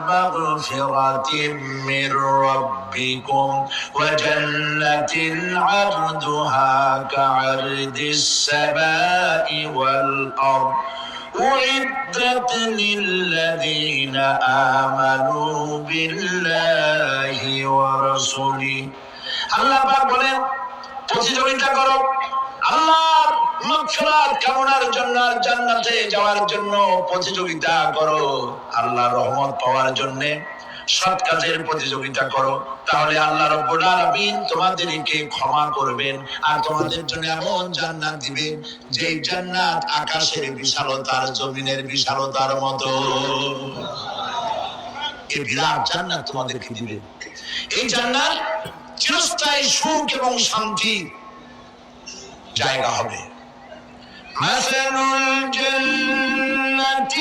مغفرة من ربكم وجنة عرضها كعرض السماء والأرض أعدت للذين آمنوا بالله ورسوله আল্লাহ পাক বলেন প্রতিযোগিতা করো আল্লাহর মাগফিরাত কামনার জন্য, জান্নাতে যাওয়ার জন্য প্রতিযোগিতা করো, আল্লাহর রহমত পাওয়ার জন্য সৎ কাজের প্রতিযোগিতা করো, তাহলে আল্লাহ রাব্বুল আলামিন তোমাদেরকে ক্ষমা করবেন আর তোমাদের জন্য এমন জান্নাত দিবেন যে জান্নাত আকাশের বিশালতার জমিনের বিশালতার মতো। এই বিরাট জান্নাত তোমাদেরকে দিবেন। এই জান্নাত চিরস্থায়ী সুখ এবং শান্তি জায়গা হবে। মাসালুল জান্নাতিল্লাতী